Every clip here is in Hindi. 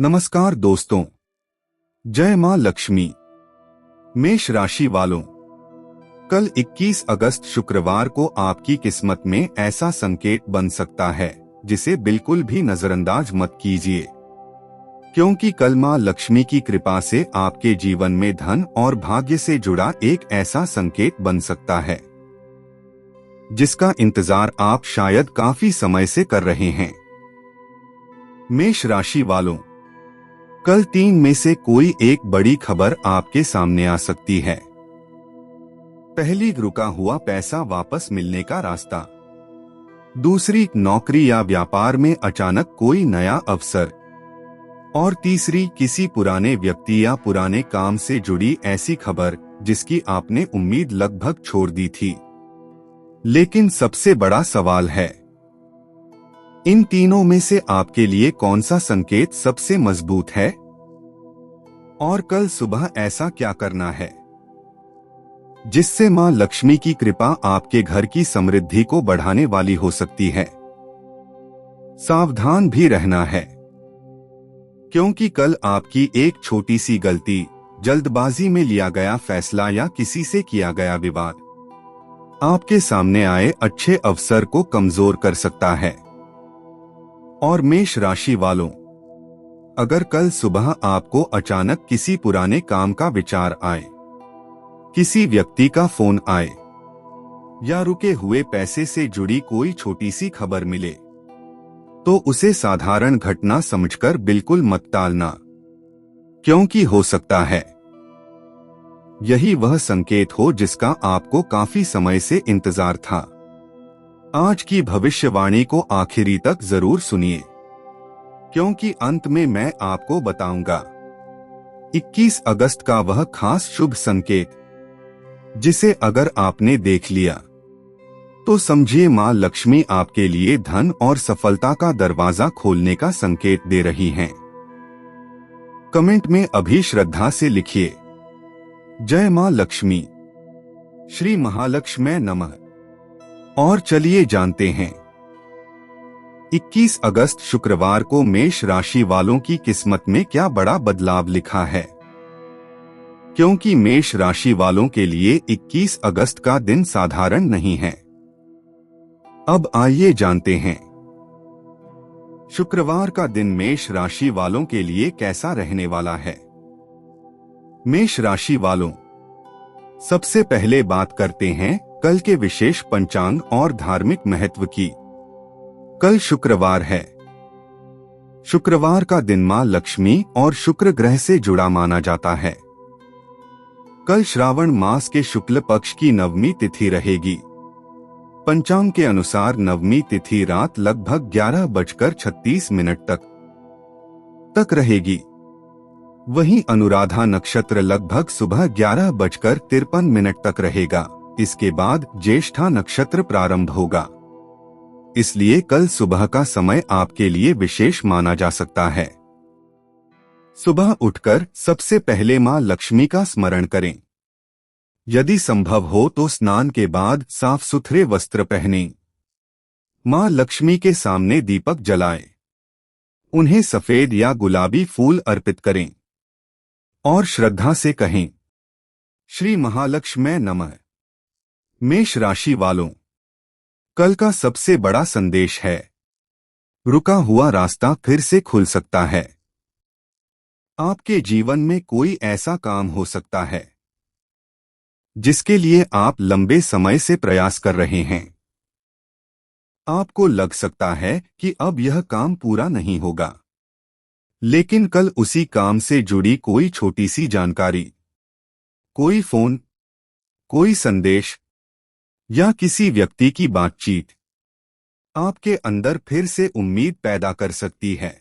नमस्कार दोस्तों, जय मां लक्ष्मी। मेष राशि वालों, कल 21 अगस्त शुक्रवार को आपकी किस्मत में ऐसा संकेत बन सकता है जिसे बिल्कुल भी नजरअंदाज मत कीजिए, क्योंकि कल मां लक्ष्मी की कृपा से आपके जीवन में धन और भाग्य से जुड़ा एक ऐसा संकेत बन सकता है जिसका इंतजार आप शायद काफी समय से कर रहे हैं। मेष राशि वालों, कल 3 में से कोई एक बड़ी खबर आपके सामने आ सकती है। पहली, रुका हुआ पैसा वापस मिलने का रास्ता। दूसरी, नौकरी या व्यापार में अचानक कोई नया अवसर। और तीसरी, किसी पुराने व्यक्ति या पुराने काम से जुड़ी ऐसी खबर जिसकी आपने उम्मीद लगभग छोड़ दी थी। लेकिन सबसे बड़ा सवाल है, इन तीनों में से आपके लिए कौन सा संकेत सबसे मजबूत है? और कल सुबह ऐसा क्या करना है जिससे मां लक्ष्मी की कृपा आपके घर की समृद्धि को बढ़ाने वाली हो सकती है? सावधान भी रहना है, क्योंकि कल आपकी एक छोटी सी गलती, जल्दबाजी में लिया गया फैसला या किसी से किया गया विवाद आपके सामने आए अच्छे अवसर को कमजोर कर सकता है। और मेष राशि वालों, अगर कल सुबह आपको अचानक किसी पुराने काम का विचार आए, किसी व्यक्ति का फोन आए या रुके हुए पैसे से जुड़ी कोई छोटी सी खबर मिले, तो उसे साधारण घटना समझकर बिल्कुल मत टालना, क्योंकि हो सकता है यही वह संकेत हो जिसका आपको काफी समय से इंतजार था। आज की भविष्यवाणी को आखिरी तक जरूर सुनिए, क्योंकि अंत में मैं आपको बताऊंगा 21 अगस्त का वह खास शुभ संकेत जिसे अगर आपने देख लिया तो समझिए मां लक्ष्मी आपके लिए धन और सफलता का दरवाजा खोलने का संकेत दे रही हैं। कमेंट में अभी श्रद्धा से लिखिए, जय मां लक्ष्मी, श्री महालक्ष्मी नमः। और चलिए जानते हैं 21 अगस्त शुक्रवार को मेष राशि वालों की किस्मत में क्या बड़ा बदलाव लिखा है। क्योंकि मेष राशि वालों के लिए 21 अगस्त का दिन साधारण नहीं है। अब आइए जानते हैं शुक्रवार का दिन मेष राशि वालों के लिए कैसा रहने वाला है। मेष राशि वालों, सबसे पहले बात करते हैं कल के विशेष पंचांग और धार्मिक महत्व की। कल शुक्रवार है। शुक्रवार का दिन मां लक्ष्मी और शुक्र ग्रह से जुड़ा माना जाता है। कल श्रावण मास के शुक्ल पक्ष की नवमी तिथि रहेगी। पंचांग के अनुसार नवमी तिथि रात लगभग 11:36 तक रहेगी। वहीं अनुराधा नक्षत्र लगभग सुबह 11:53 तक रहेगा। इसके बाद ज्येष्ठा नक्षत्र प्रारंभ होगा, इसलिए कल सुबह का समय आपके लिए विशेष माना जा सकता है। सुबह उठकर सबसे पहले मां लक्ष्मी का स्मरण करें। यदि संभव हो तो स्नान के बाद साफ सुथरे वस्त्र पहनें। मां लक्ष्मी के सामने दीपक जलाएं। उन्हें सफेद या गुलाबी फूल अर्पित करें और श्रद्धा से कहें, श्री महालक्ष्मी नमः। मेष राशि वालों, कल का सबसे बड़ा संदेश है, रुका हुआ रास्ता फिर से खुल सकता है। आपके जीवन में कोई ऐसा काम हो सकता है जिसके लिए आप लंबे समय से प्रयास कर रहे हैं। आपको लग सकता है कि अब यह काम पूरा नहीं होगा, लेकिन कल उसी काम से जुड़ी कोई छोटी सी जानकारी, कोई फोन, कोई संदेश या किसी व्यक्ति की बातचीत आपके अंदर फिर से उम्मीद पैदा कर सकती है।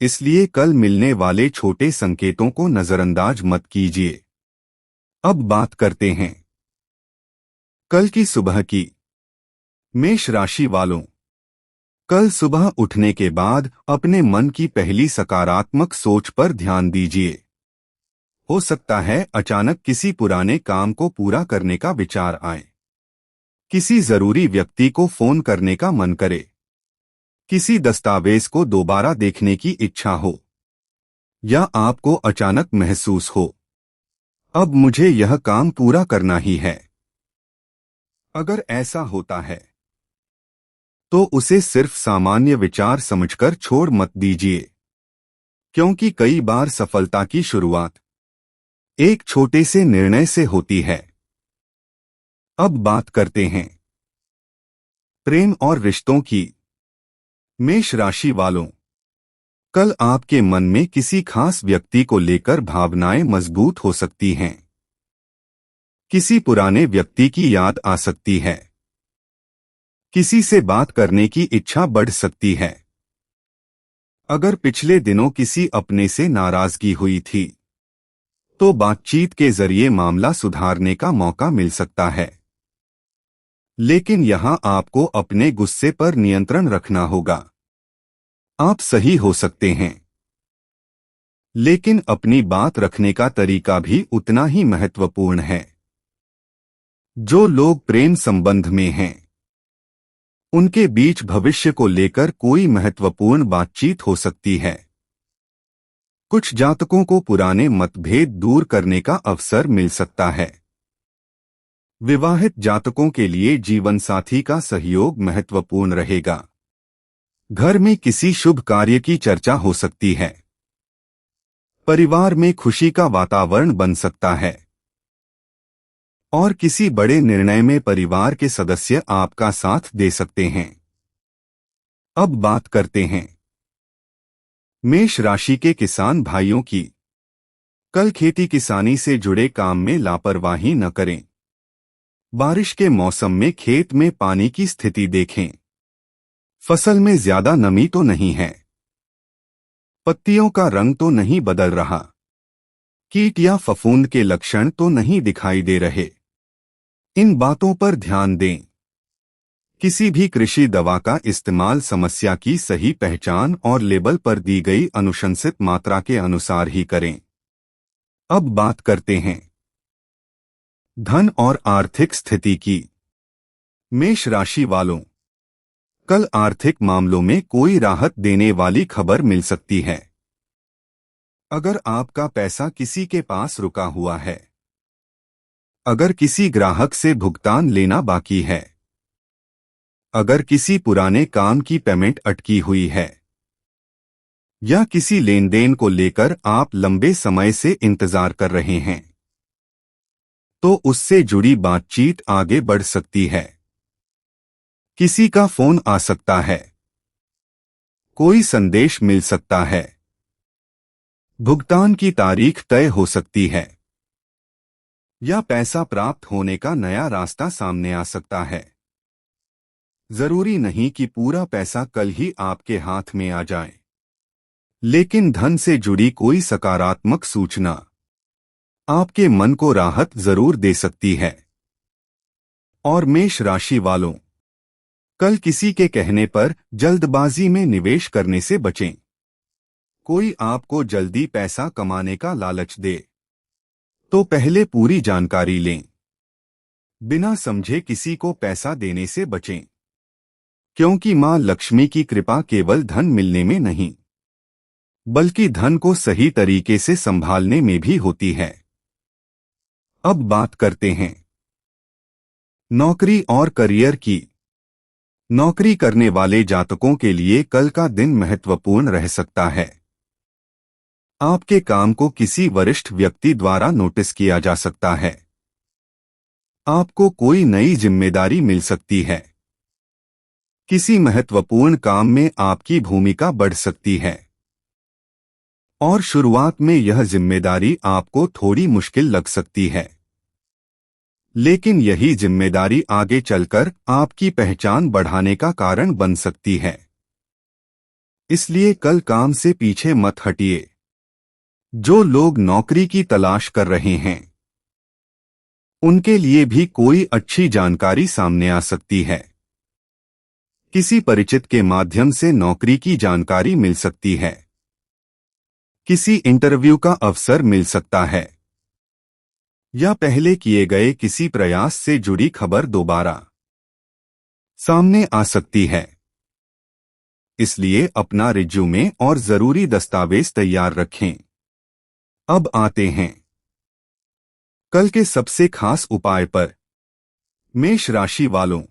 इसलिए कल मिलने वाले छोटे संकेतों को नजरअंदाज मत कीजिए। अब बात करते हैं कल की सुबह की। मेष राशि वालों, कल सुबह उठने के बाद अपने मन की पहली सकारात्मक सोच पर ध्यान दीजिए। हो सकता है अचानक किसी पुराने काम को पूरा करने का विचार आए, किसी जरूरी व्यक्ति को फोन करने का मन करे किसी दस्तावेज को दोबारा देखने की इच्छा हो, या आपको अचानक महसूस हो, अब मुझे यह काम पूरा करना ही है। अगर ऐसा होता है तो उसे सिर्फ सामान्य विचार समझकर छोड़ मत दीजिए, क्योंकि कई बार सफलता की शुरुआत एक छोटे से निर्णय से होती है। अब बात करते हैं प्रेम और रिश्तों की। मेष राशि वालों, कल आपके मन में किसी खास व्यक्ति को लेकर भावनाएं मजबूत हो सकती हैं। किसी पुराने व्यक्ति की याद आ सकती है। किसी से बात करने की इच्छा बढ़ सकती है। अगर पिछले दिनों किसी अपने से नाराजगी हुई थी, तो बातचीत के जरिए मामला सुधारने का मौका मिल सकता है। लेकिन यहां आपको अपने गुस्से पर नियंत्रण रखना होगा। आप सही हो सकते हैं, लेकिन अपनी बात रखने का तरीका भी उतना ही महत्वपूर्ण है। जो लोग प्रेम संबंध में हैं, उनके बीच भविष्य को लेकर कोई महत्वपूर्ण बातचीत हो सकती है। कुछ जातकों को पुराने मतभेद दूर करने का अवसर मिल सकता है। विवाहित जातकों के लिए जीवनसाथी का सहयोग महत्वपूर्ण रहेगा। घर में किसी शुभ कार्य की चर्चा हो सकती है। परिवार में खुशी का वातावरण बन सकता है, और किसी बड़े निर्णय में परिवार के सदस्य आपका साथ दे सकते हैं। अब बात करते हैं मेष राशि के किसान भाइयों की। कल खेती किसानी से जुड़े काम में लापरवाही न करें। बारिश के मौसम में खेत में पानी की स्थिति देखें। फसल में ज्यादा नमी तो नहीं है। पत्तियों का रंग तो नहीं बदल रहा। कीट या फफूंद के लक्षण तो नहीं दिखाई दे रहे। इन बातों पर ध्यान दें। किसी भी कृषि दवा का इस्तेमाल समस्या की सही पहचान और लेबल पर दी गई अनुशंसित मात्रा के अनुसार ही करें। अब बात करते हैं धन और आर्थिक स्थिति की। मेष राशि वालों, कल आर्थिक मामलों में कोई राहत देने वाली खबर मिल सकती है। अगर आपका पैसा किसी के पास रुका हुआ है, अगर किसी ग्राहक से भुगतान लेना बाकी है, अगर किसी पुराने काम की पेमेंट अटकी हुई है, या किसी लेन देन को लेकर आप लंबे समय से इंतजार कर रहे हैं, तो उससे जुड़ी बातचीत आगे बढ़ सकती है। किसी का फोन आ सकता है। कोई संदेश मिल सकता है। भुगतान की तारीख तय हो सकती है, या पैसा प्राप्त होने का नया रास्ता सामने आ सकता है। जरूरी नहीं कि पूरा पैसा कल ही आपके हाथ में आ जाए, लेकिन धन से जुड़ी कोई सकारात्मक सूचना आपके मन को राहत जरूर दे सकती है। और मेष राशि वालों, कल किसी के कहने पर जल्दबाजी में निवेश करने से बचें। कोई आपको जल्दी पैसा कमाने का लालच दे, तो पहले पूरी जानकारी लें। बिना समझे किसी को पैसा देने से बचें, क्योंकि मां लक्ष्मी की कृपा केवल धन मिलने में नहीं, बल्कि धन को सही तरीके से संभालने में भी होती है। अब बात करते हैं नौकरी और करियर की। नौकरी करने वाले जातकों के लिए कल का दिन महत्वपूर्ण रह सकता है। आपके काम को किसी वरिष्ठ व्यक्ति द्वारा नोटिस किया जा सकता है। आपको कोई नई जिम्मेदारी मिल सकती है। किसी महत्वपूर्ण काम में आपकी भूमिका बढ़ सकती है, और शुरुआत में यह जिम्मेदारी आपको थोड़ी मुश्किल लग सकती है, लेकिन यही जिम्मेदारी आगे चलकर आपकी पहचान बढ़ाने का कारण बन सकती है। इसलिए कल काम से पीछे मत हटिए। जो लोग नौकरी की तलाश कर रहे हैं, उनके लिए भी कोई अच्छी जानकारी सामने आ सकती है। किसी परिचित के माध्यम से नौकरी की जानकारी मिल सकती है। किसी इंटरव्यू का अवसर मिल सकता है, या पहले किए गए किसी प्रयास से जुड़ी खबर दोबारा सामने आ सकती है। इसलिए अपना रिज्यूमे और जरूरी दस्तावेज तैयार रखें। अब आते हैं कल के सबसे खास उपाय पर। मेष राशि वालों,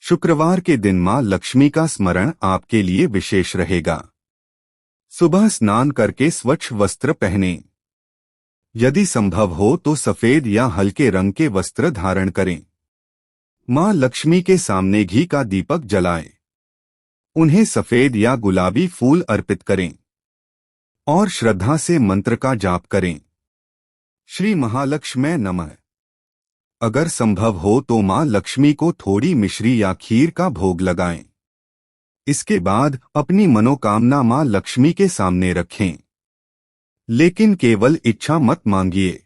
शुक्रवार के दिन मां लक्ष्मी का स्मरण आपके लिए विशेष रहेगा। सुबह स्नान करके स्वच्छ वस्त्र पहनें। यदि संभव हो तो सफेद या हल्के रंग के वस्त्र धारण करें। मां लक्ष्मी के सामने घी का दीपक जलाएं। उन्हें सफेद या गुलाबी फूल अर्पित करें और श्रद्धा से मंत्र का जाप करें। श्री महालक्ष्मी नमः। अगर संभव हो तो मां लक्ष्मी को थोड़ी मिश्री या खीर का भोग लगाएं। इसके बाद अपनी मनोकामना मां लक्ष्मी के सामने रखें, लेकिन केवल इच्छा मत मांगिए।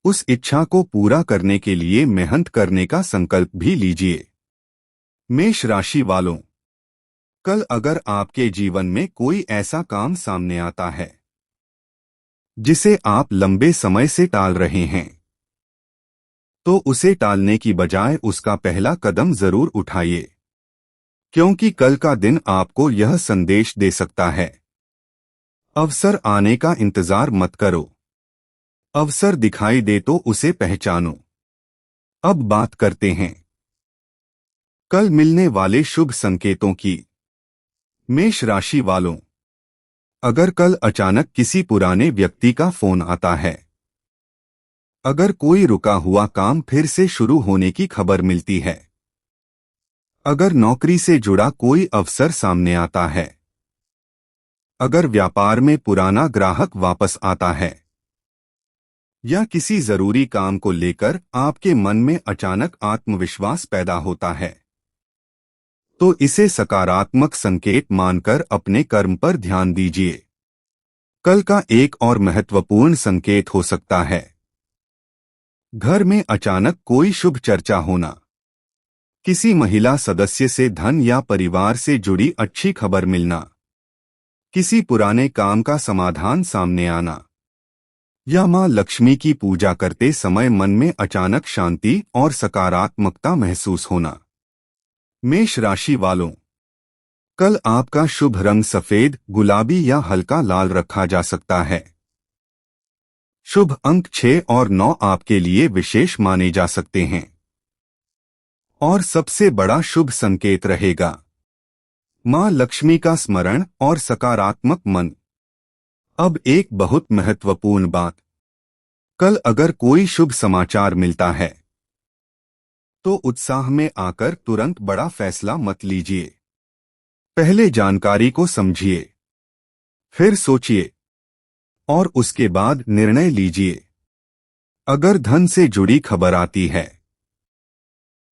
उस इच्छा को पूरा करने के लिए मेहनत करने का संकल्प भी लीजिए। मेष राशि वालों, कल अगर आपके जीवन में कोई ऐसा काम सामने आता है जिसे आप लंबे समय से टाल रहे हैं, तो उसे टालने की बजाय उसका पहला कदम जरूर उठाइए, क्योंकि कल का दिन आपको यह संदेश दे सकता है। अवसर आने का इंतजार मत करो। अवसर दिखाई दे तो उसे पहचानो। अब बात करते हैं कल मिलने वाले शुभ संकेतों की। मेष राशि वालों, अगर कल अचानक किसी पुराने व्यक्ति का फोन आता है, अगर कोई रुका हुआ काम फिर से शुरू होने की खबर मिलती है, अगर नौकरी से जुड़ा कोई अवसर सामने आता है, अगर व्यापार में पुराना ग्राहक वापस आता है, या किसी जरूरी काम को लेकर आपके मन में अचानक आत्मविश्वास पैदा होता है, तो इसे सकारात्मक संकेत मानकर अपने कर्म पर ध्यान दीजिए। कल का एक और महत्वपूर्ण संकेत हो सकता है घर में अचानक कोई शुभ चर्चा होना, किसी महिला सदस्य से धन या परिवार से जुड़ी अच्छी खबर मिलना, किसी पुराने काम का समाधान सामने आना, या मां लक्ष्मी की पूजा करते समय मन में अचानक शांति और सकारात्मकता महसूस होना। मेष राशि वालों, कल आपका शुभ रंग सफेद, गुलाबी या हल्का लाल रखा जा सकता है। शुभ अंक 6 और 9 आपके लिए विशेष माने जा सकते हैं। और सबसे बड़ा शुभ संकेत रहेगा मां लक्ष्मी का स्मरण और सकारात्मक मन। अब एक बहुत महत्वपूर्ण बात, कल अगर कोई शुभ समाचार मिलता है तो उत्साह में आकर तुरंत बड़ा फैसला मत लीजिए। पहले जानकारी को समझिए, फिर सोचिए और उसके बाद निर्णय लीजिए। अगर धन से जुड़ी खबर आती है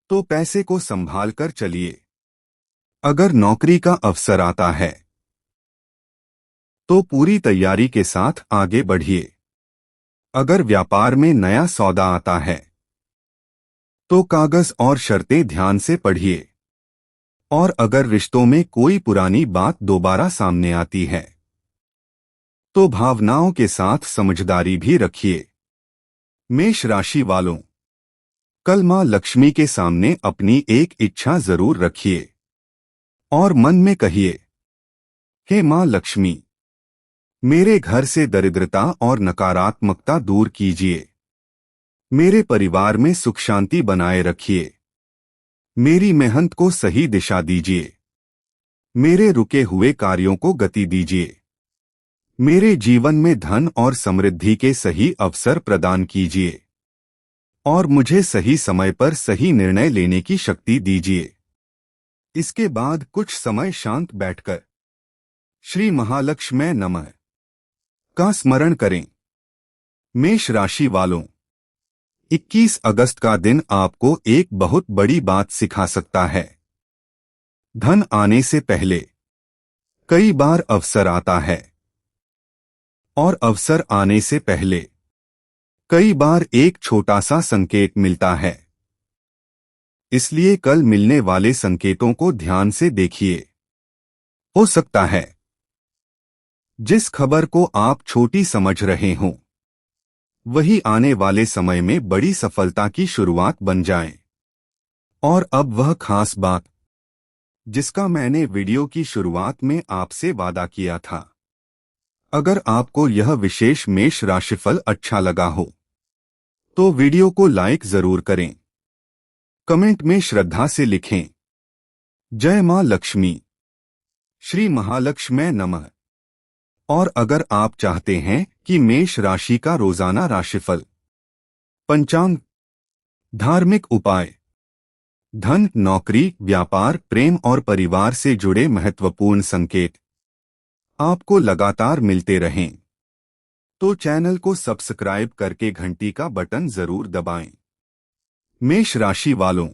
तो पैसे को संभाल कर चलिए। अगर नौकरी का अवसर आता है तो पूरी तैयारी के साथ आगे बढ़िए। अगर व्यापार में नया सौदा आता है तो कागज और शर्तें ध्यान से पढ़िए। और अगर रिश्तों में कोई पुरानी बात दोबारा सामने आती है तो भावनाओं के साथ समझदारी भी रखिए। मेष राशि वालों, कल मां लक्ष्मी के सामने अपनी एक इच्छा जरूर रखिए और मन में कहिए, हे मां लक्ष्मी, मेरे घर से दरिद्रता और नकारात्मकता दूर कीजिए। मेरे परिवार में सुख शांति बनाए रखिए। मेरी मेहनत को सही दिशा दीजिए। मेरे रुके हुए कार्यों को गति दीजिए। मेरे जीवन में धन और समृद्धि के सही अवसर प्रदान कीजिए और मुझे सही समय पर सही निर्णय लेने की शक्ति दीजिए। इसके बाद कुछ समय शांत बैठकर श्री महालक्ष्मी नमः का स्मरण करें। मेष राशि वालों, 21 अगस्त का दिन आपको एक बहुत बड़ी बात सिखा सकता है। धन आने से पहले कई बार अवसर आता है और अवसर आने से पहले कई बार एक छोटा सा संकेत मिलता है। इसलिए कल मिलने वाले संकेतों को ध्यान से देखिए। हो सकता है जिस खबर को आप छोटी समझ रहे हों वही आने वाले समय में बड़ी सफलता की शुरुआत बन जाए। और अब वह खास बात, जिसका मैंने वीडियो की शुरुआत में आपसे वादा किया था। अगर आपको यह विशेष मेष राशिफल अच्छा लगा हो तो वीडियो को लाइक जरूर करें। कमेंट में श्रद्धा से लिखें, जय मां लक्ष्मी, श्री महालक्ष्मी नमः। और अगर आप चाहते हैं कि मेष राशि का रोजाना राशिफल, पंचांग, धार्मिक उपाय, धन, नौकरी, व्यापार, प्रेम और परिवार से जुड़े महत्वपूर्ण संकेत आपको लगातार मिलते रहें तो चैनल को सब्सक्राइब करके घंटी का बटन जरूर दबाएं। मेष राशि वालों,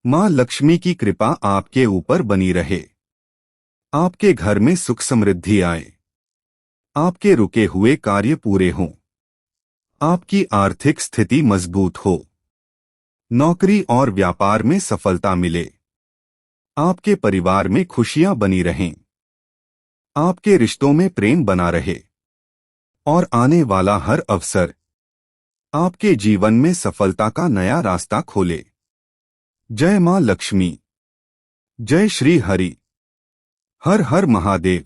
मां लक्ष्मी की कृपा आपके ऊपर बनी रहे। आपके घर में सुख समृद्धि आए। आपके रुके हुए कार्य पूरे हों। आपकी आर्थिक स्थिति मजबूत हो। नौकरी और व्यापार में सफलता मिले। आपके परिवार में खुशियां बनी रहें। आपके रिश्तों में प्रेम बना रहे और आने वाला हर अवसर आपके जीवन में सफलता का नया रास्ता खोले। जय मां लक्ष्मी, जय श्री हरि, हर हर महादेव।